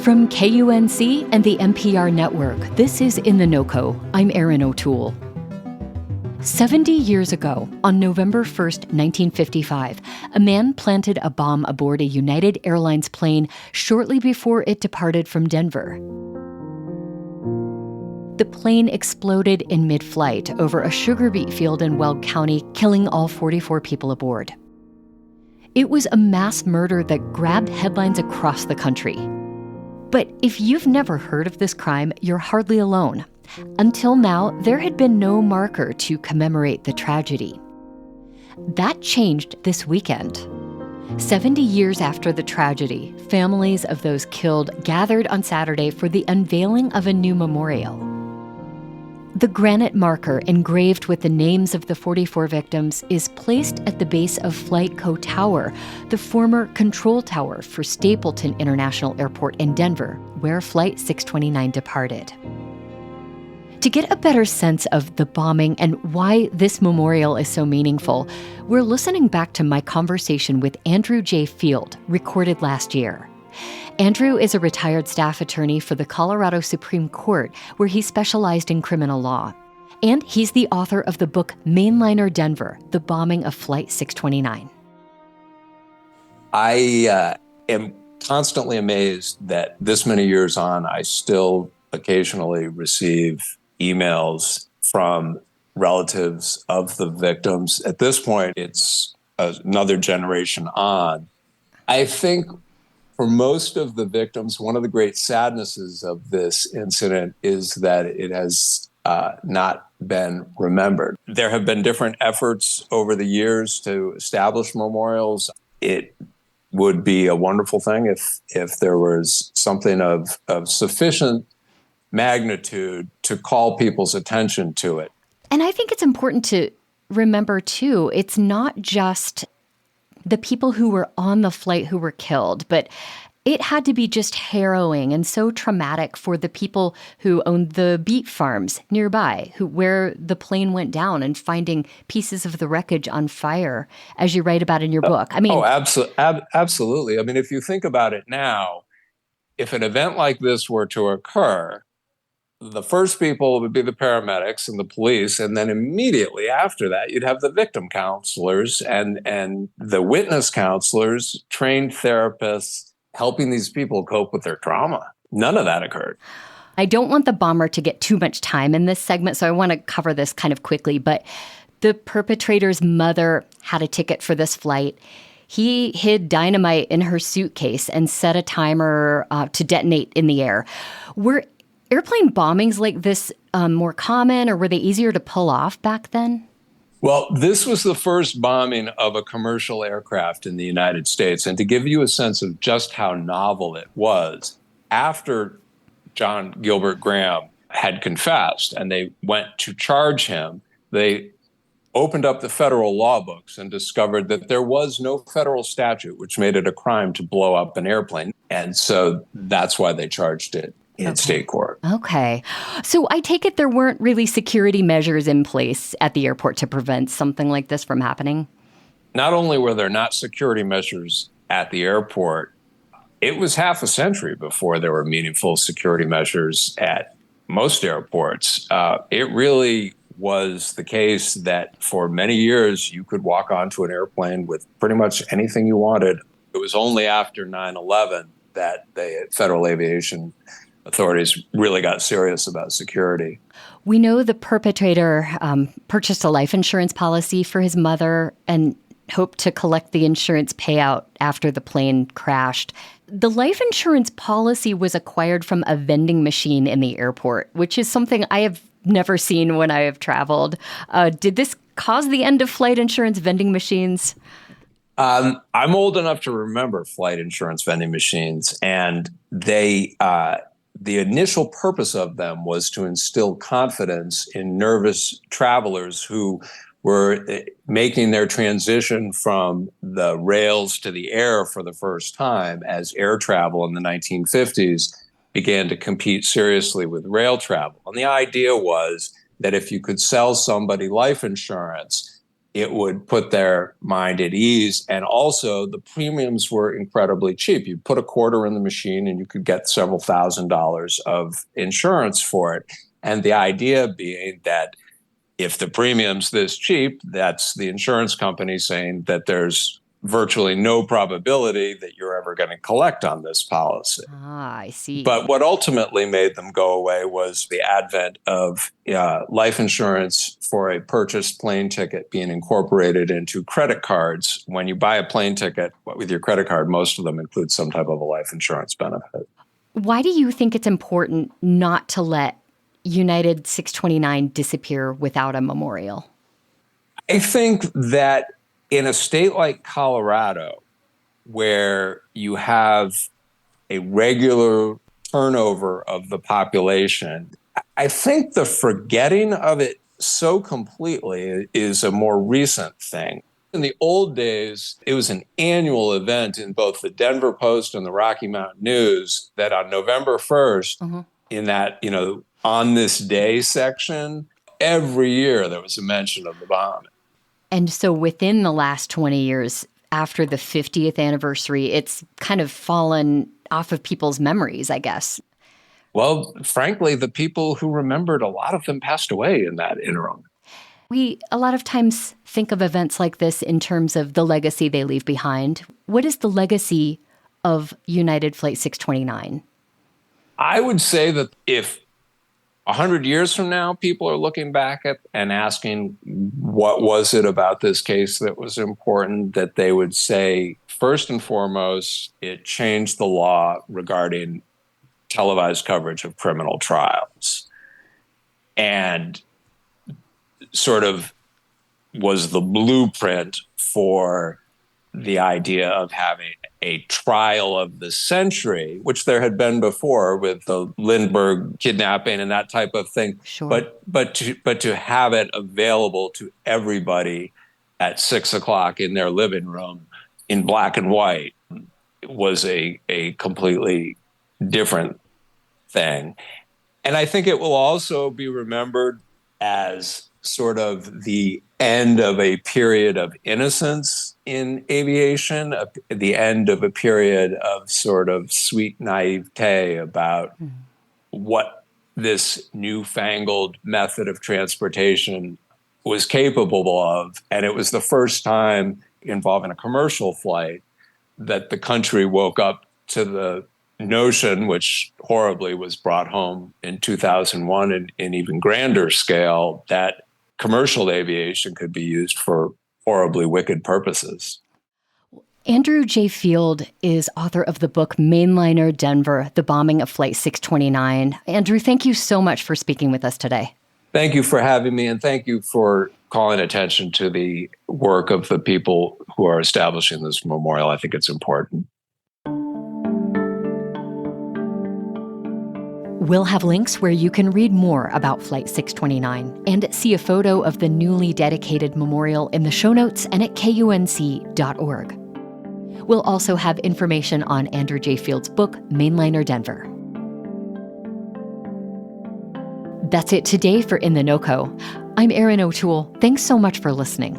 From KUNC and the NPR network, this is In The NoCo. I'm Erin O'Toole. 70 years ago, on November 1st, 1955, a man planted a bomb aboard a United Airlines plane shortly before it departed from Denver. The plane exploded in mid-flight over a sugar beet field in Weld County, killing all 44 people aboard. It was a mass murder that grabbed headlines across the country. But if you've never heard of this crime, you're hardly alone. Until now, there had been no marker to commemorate the tragedy. That changed this weekend. 70 years after the tragedy, families of those killed gathered on Saturday for the unveiling of a new memorial. The granite marker engraved with the names of the 44 victims is placed at the base of FlyteCo Tower, the former control tower for Stapleton International Airport in Denver, where Flight 629 departed. To get a better sense of the bombing and why this memorial is so meaningful, we're listening back to my conversation with Andrew J. Field, recorded last year. Andrew is a retired staff attorney for the Colorado Supreme Court, where he specialized in criminal law. And he's the author of the book Mainliner Denver, The Bombing of Flight 629. I am constantly amazed that this many years on, I still occasionally receive emails from relatives of the victims. At this point, it's another generation on. I think for most of the victims, one of the great sadnesses of this incident is that it has not been remembered. There have been different efforts over the years to establish memorials. It would be a wonderful thing if there was something of sufficient magnitude to call people's attention to it. And I think it's important to remember, too, it's not just the people who were on the flight who were killed, but it had to be just harrowing and so traumatic for the people who owned the beet farms nearby, where the plane went down, and finding pieces of the wreckage on fire, as you write about in your book. I mean, absolutely. I mean, if you think about it now, if an event like this were to occur, the first people would be the paramedics and the police, and then immediately after that, you'd have the victim counselors and the witness counselors, trained therapists, helping these people cope with their trauma. None of that occurred. I don't want the bomber to get too much time in this segment, so I want to cover this kind of quickly. But the perpetrator's mother had a ticket for this flight. He hid dynamite in her suitcase and set a timer to detonate in the air. Were airplane bombings like this more common, or were they easier to pull off back then? Well, this was the first bombing of a commercial aircraft in the United States. And to give you a sense of just how novel it was, after John Gilbert Graham had confessed and they went to charge him, they opened up the federal law books and discovered that there was no federal statute which made it a crime to blow up an airplane. And so that's why they charged it in state court. Okay. So I take it there weren't really security measures in place at the airport to prevent something like this from happening? Not only were there not security measures at the airport, it was half a century before there were meaningful security measures at most airports. It really was the case that for many years you could walk onto an airplane with pretty much anything you wanted. It was only after 9/11 that the Federal Aviation authorities really got serious about security. We know the perpetrator purchased a life insurance policy for his mother and hoped to collect the insurance payout after the plane crashed. The life insurance policy was acquired from a vending machine in the airport, which is something I have never seen when I have traveled. Did this cause the end of flight insurance vending machines? I'm old enough to remember flight insurance vending machines, and the initial purpose of them was to instill confidence in nervous travelers who were making their transition from the rails to the air for the first time, as air travel in the 1950s began to compete seriously with rail travel. And the idea was that if you could sell somebody life insurance, it would put their mind at ease. And also the premiums were incredibly cheap. You put a quarter in the machine and you could get several $1,000s of insurance for it. And the idea being that if the premium's this cheap, that's the insurance company saying that there's virtually no probability that you're ever going to collect on this policy. Ah, I see. But what ultimately made them go away was the advent of life insurance for a purchased plane ticket being incorporated into credit cards. When you buy a plane ticket with your credit card, most of them include some type of a life insurance benefit. Why do you think it's important not to let United 629 disappear without a memorial? I think that in a state like Colorado, where you have a regular turnover of the population, I think the forgetting of it so completely is a more recent thing. In the old days, it was an annual event in both the Denver Post and the Rocky Mountain News that on November 1st, in that, on this day section, every year there was a mention of the bombing. And so within the last 20 years, after the 50th anniversary, it's kind of fallen off of people's memories, I guess. Well, frankly, the people who remembered, a lot of them passed away in that interim. We a lot of times think of events like this in terms of the legacy they leave behind. What is the legacy of United Flight 629? I would say that if 100 years from now, people are looking back at and asking, what was it about this case that was important, that they would say, first and foremost, it changed the law regarding televised coverage of criminal trials and sort of was the blueprint for the idea of having a trial of the century, which there had been before with the Lindbergh kidnapping and that type of thing. Sure. But to have it available to everybody at 6:00 in their living room in black and white was a completely different thing. And I think it will also be remembered as sort of the end of a period of innocence in aviation, the end of a period of sort of sweet naivete about what this newfangled method of transportation was capable of. And it was the first time involving a commercial flight that the country woke up to the notion, which horribly was brought home in 2001 in even grander scale, that commercial aviation could be used for horribly wicked purposes. Andrew J. Field is author of the book Mainliner Denver, The Bombing of Flight 629. Andrew, thank you so much for speaking with us today. Thank you for having me, and thank you for calling attention to the work of the people who are establishing this memorial. I think it's important. We'll have links where you can read more about Flight 629 and see a photo of the newly dedicated memorial in the show notes and at KUNC.org. We'll also have information on Andrew J. Field's book, Mainliner Denver. That's it today for In The NoCo. I'm Erin O'Toole. Thanks so much for listening.